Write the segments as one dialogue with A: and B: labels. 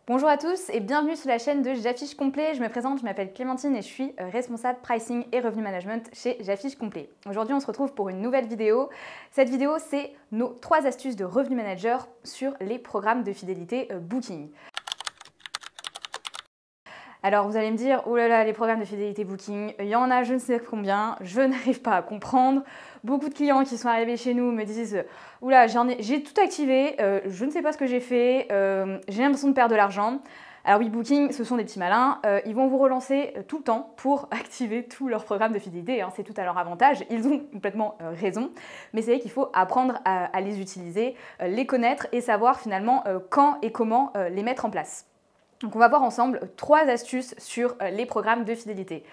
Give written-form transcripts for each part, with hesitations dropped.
A: Bonjour à tous et bienvenue sur la chaîne de J'affiche complet. Je me présente, je m'appelle Clémentine et je suis responsable pricing et revenu management chez J'affiche complet. Aujourd'hui, on se retrouve pour une nouvelle vidéo. Cette vidéo, c'est nos 3 astuces de revenu manager sur les programmes de fidélité Booking. Alors vous allez me dire, oh là là, les programmes de fidélité Booking, il y en a je ne sais combien, je n'arrive pas à comprendre. Beaucoup de clients qui sont arrivés chez nous me disent, oula, j'ai tout activé, je ne sais pas ce que j'ai fait, j'ai l'impression de perdre de l'argent. Alors oui, Booking, ce sont des petits malins, ils vont vous relancer tout le temps pour activer tous leurs programmes de fidélité, hein, c'est tout à leur avantage, ils ont complètement raison, mais c'est vrai qu'il faut apprendre à les utiliser, les connaître et savoir finalement quand et comment les mettre en place. Donc on va voir ensemble 3 astuces sur les programmes de fidélité.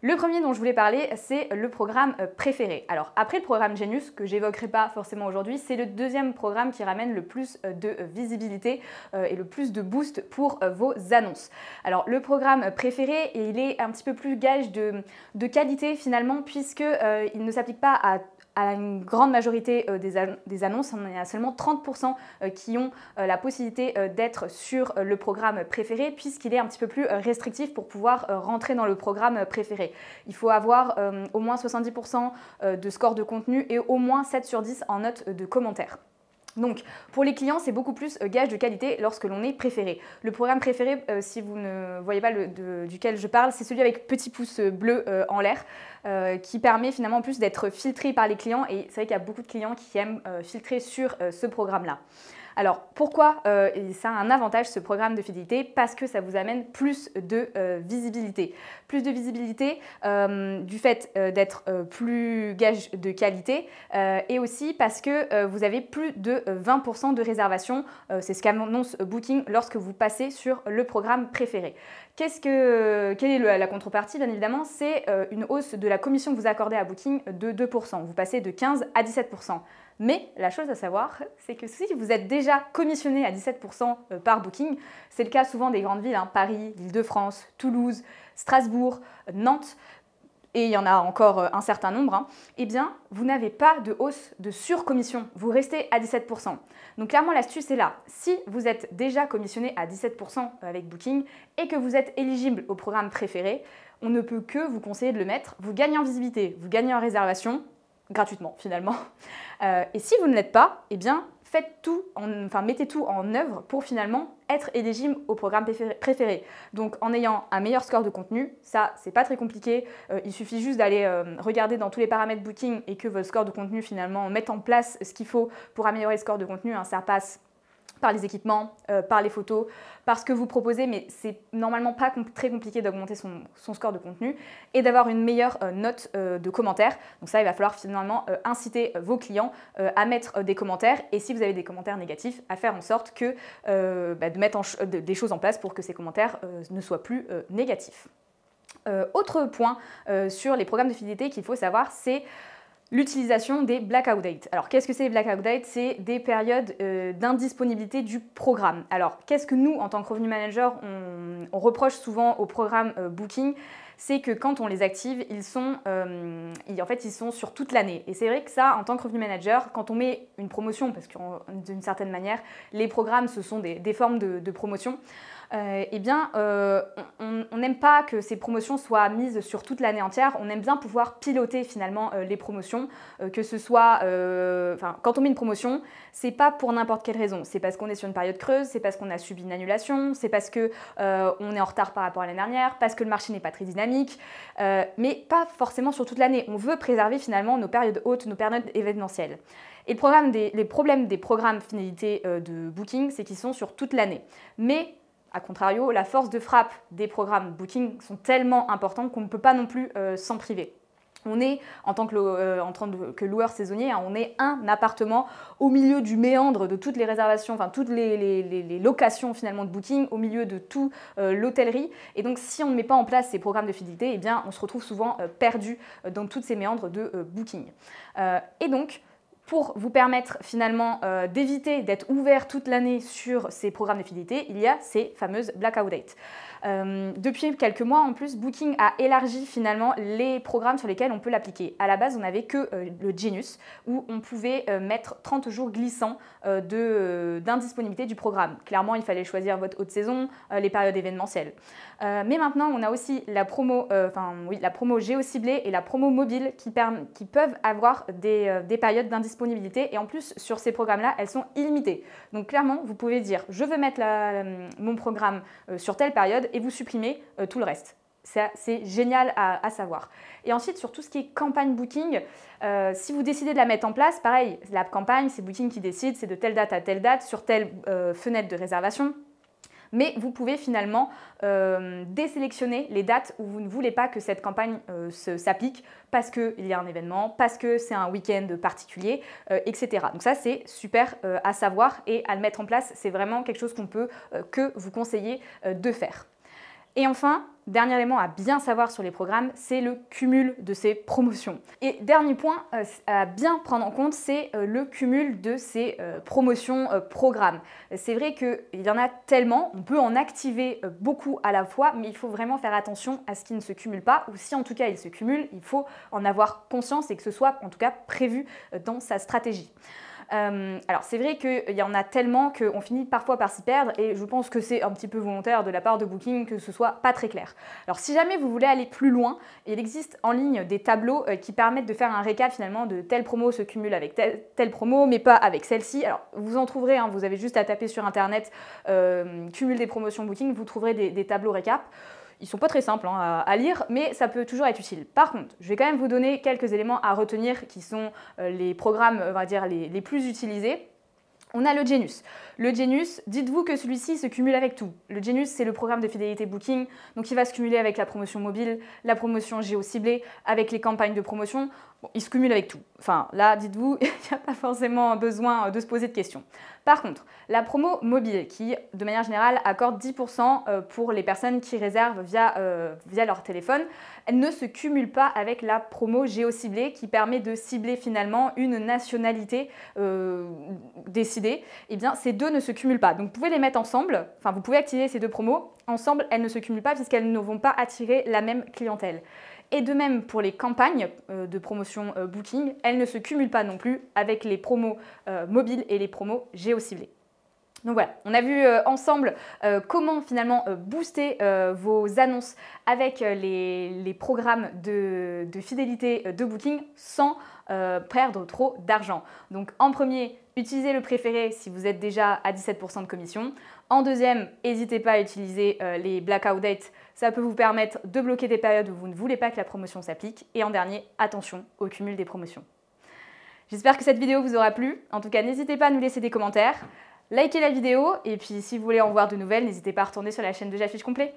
A: Le premier dont je voulais parler, c'est le programme préféré. Alors après le programme Genius, que j'évoquerai pas forcément aujourd'hui, c'est le deuxième programme qui ramène le plus de visibilité et le plus de boost pour vos annonces. Alors le programme préféré, il est un petit peu plus gage de qualité finalement, puisqu'il ne s'applique pas à une grande majorité des annonces. On est à seulement 30% qui ont la possibilité d'être sur le programme préféré, puisqu'il est un petit peu plus restrictif pour pouvoir rentrer dans le programme préféré. Il faut avoir au moins 70% de score de contenu et au moins 7 sur 10 en note de commentaires. Donc pour les clients, c'est beaucoup plus gage de qualité lorsque l'on est préféré. Le programme préféré, si vous ne voyez pas duquel je parle, c'est celui avec petit pouce bleu en l'air qui permet finalement en plus d'être filtré par les clients, et c'est vrai qu'il y a beaucoup de clients qui aiment filtrer sur ce programme-là. Alors pourquoi ça a un avantage ce programme de fidélité? Parce que ça vous amène plus de visibilité. Plus de visibilité du fait d'être plus gage de qualité et aussi parce que vous avez plus de 20% de réservation. C'est ce qu'annonce Booking lorsque vous passez sur le programme préféré. Quelle est la contrepartie? Bien évidemment, c'est une hausse de la commission que vous accordez à Booking de 2%. Vous passez de 15 à 17%. Mais la chose à savoir, c'est que si vous êtes déjà commissionné à 17% par Booking, c'est le cas souvent des grandes villes, hein, Paris, l'Île-de-France, Toulouse, Strasbourg, Nantes, et il y en a encore un certain nombre, hein, eh bien, vous n'avez pas de hausse de surcommission, vous restez à 17%. Donc clairement, l'astuce est là. Si vous êtes déjà commissionné à 17% avec Booking et que vous êtes éligible au programme préféré, on ne peut que vous conseiller de le mettre. Vous gagnez en visibilité, vous gagnez en réservation, gratuitement finalement. Et si vous ne l'êtes pas, eh bien, mettez tout en œuvre pour finalement être éligible au programme préféré. Donc en ayant un meilleur score de contenu, ça c'est pas très compliqué, il suffit juste d'aller regarder dans tous les paramètres Booking et que votre score de contenu finalement mette en place ce qu'il faut pour améliorer le score de contenu, hein. Ça passe par les équipements, par les photos, par ce que vous proposez, mais c'est normalement pas très compliqué d'augmenter son score de contenu et d'avoir une meilleure note de commentaires. Donc ça, il va falloir finalement inciter vos clients à mettre des commentaires, et si vous avez des commentaires négatifs, à faire en sorte que, de mettre des choses en place pour que ces commentaires ne soient plus négatifs. Autre point sur les programmes de fidélité qu'il faut savoir, c'est l'utilisation des blackout dates. Alors qu'est-ce que c'est les blackout dates? C'est des périodes d'indisponibilité du programme. Alors qu'est-ce que nous, en tant que revenu manager, on reproche souvent au programme Booking? C'est que quand on les active, ils sont sur toute l'année. Et c'est vrai que ça, en tant que revenu manager, quand on met une promotion, parce que d'une certaine manière, les programmes, ce sont des formes de promotion, on n'aime pas que ces promotions soient mises sur toute l'année entière. On aime bien pouvoir piloter finalement les promotions, que ce soit, quand on met une promotion, c'est pas pour n'importe quelle raison. C'est parce qu'on est sur une période creuse, c'est parce qu'on a subi une annulation, c'est parce que on est en retard par rapport à l'année dernière, parce que le marché n'est pas très dynamique, mais pas forcément sur toute l'année. On veut préserver finalement nos périodes hautes, nos périodes événementielles. Et les problèmes des programmes fidélité de Booking, c'est qu'ils sont sur toute l'année. Mais a contrario, la force de frappe des programmes Booking sont tellement importantes qu'on ne peut pas non plus s'en priver. On est, en tant que loueur saisonnier, hein, on est un appartement au milieu du méandre de toutes les réservations, enfin toutes les locations finalement de Booking, au milieu de tout l'hôtellerie. Et donc si on ne met pas en place ces programmes de fidélité, eh bien, on se retrouve souvent perdu dans toutes ces méandres de Booking. Et donc, Pour vous permettre finalement d'éviter d'être ouvert toute l'année sur ces programmes de fidélité, il y a ces fameuses blackout dates. Depuis quelques mois, en plus, Booking a élargi finalement les programmes sur lesquels on peut l'appliquer. À la base, on n'avait que le Genius, où on pouvait mettre 30 jours glissants d'indisponibilité du programme. Clairement, il fallait choisir votre haute saison, les périodes événementielles. Mais maintenant, on a aussi la promo géociblée et la promo mobile qui peuvent avoir des périodes d'indisponibilité. Et en plus, sur ces programmes-là, elles sont illimitées. Donc clairement, vous pouvez dire, je veux mettre mon programme sur telle période et vous supprimez tout le reste. C'est génial à savoir. Et ensuite, sur tout ce qui est campagne Booking, si vous décidez de la mettre en place, pareil, la campagne, c'est Booking qui décide, c'est de telle date à telle date, sur telle fenêtre de réservation. Mais vous pouvez finalement désélectionner les dates où vous ne voulez pas que cette campagne s'applique parce qu'il y a un événement, parce que c'est un week-end particulier, etc. Donc ça, c'est super à savoir et à le mettre en place. C'est vraiment quelque chose que vous conseillez de faire. Et enfin, dernier élément à bien savoir sur les programmes, c'est le cumul de ces promotions. Et dernier point à bien prendre en compte, c'est le cumul de ces promotions programmes. C'est vrai qu'il y en a tellement, on peut en activer beaucoup à la fois, mais il faut vraiment faire attention à ce qui ne se cumule pas, ou si en tout cas il se cumule, il faut en avoir conscience et que ce soit en tout cas prévu dans sa stratégie. Alors c'est vrai qu'il y en a tellement qu'on finit parfois par s'y perdre et je pense que c'est un petit peu volontaire de la part de Booking que ce soit pas très clair. Alors si jamais vous voulez aller plus loin, il existe en ligne des tableaux qui permettent de faire un récap finalement de telle promo se cumule avec telle promo mais pas avec celle-ci. Alors vous en trouverez, hein, vous avez juste à taper sur internet cumul des promotions Booking, vous trouverez des tableaux récap. Ils sont pas très simples à lire, mais ça peut toujours être utile. Par contre, je vais quand même vous donner quelques éléments à retenir qui sont les programmes, on va dire, les plus utilisés. On a le Genius. Le Genius, dites-vous que celui-ci se cumule avec tout. Le Genius, c'est le programme de fidélité Booking, donc il va se cumuler avec la promotion mobile, la promotion géo-ciblée, avec les campagnes de promotion. Bon, il se cumule avec tout. Enfin, là, dites-vous, il n'y a pas forcément besoin de se poser de questions. Par contre, la promo mobile, qui, de manière générale, accorde 10% pour les personnes qui réservent via leur téléphone, elle ne se cumule pas avec la promo géo-ciblée qui permet de cibler finalement une nationalité décidée. Eh bien, ces deux ne se cumulent pas. Donc, vous pouvez les mettre ensemble, enfin, vous pouvez activer ces deux promos. Ensemble, elles ne se cumulent pas puisqu'elles ne vont pas attirer la même clientèle. Et de même pour les campagnes de promotion Booking, elles ne se cumulent pas non plus avec les promos mobiles et les promos géo-ciblés. Donc voilà, on a vu ensemble comment finalement booster vos annonces avec les programmes de fidélité de Booking sans perdre trop d'argent. Donc en premier, utilisez le préféré si vous êtes déjà à 17% de commission. En deuxième, n'hésitez pas à utiliser les blackout dates. Ça peut vous permettre de bloquer des périodes où vous ne voulez pas que la promotion s'applique. Et en dernier, attention au cumul des promotions. J'espère que cette vidéo vous aura plu. En tout cas, n'hésitez pas à nous laisser des commentaires. Likez la vidéo et puis si vous voulez en voir de nouvelles, n'hésitez pas à retourner sur la chaîne de J'affiche complet.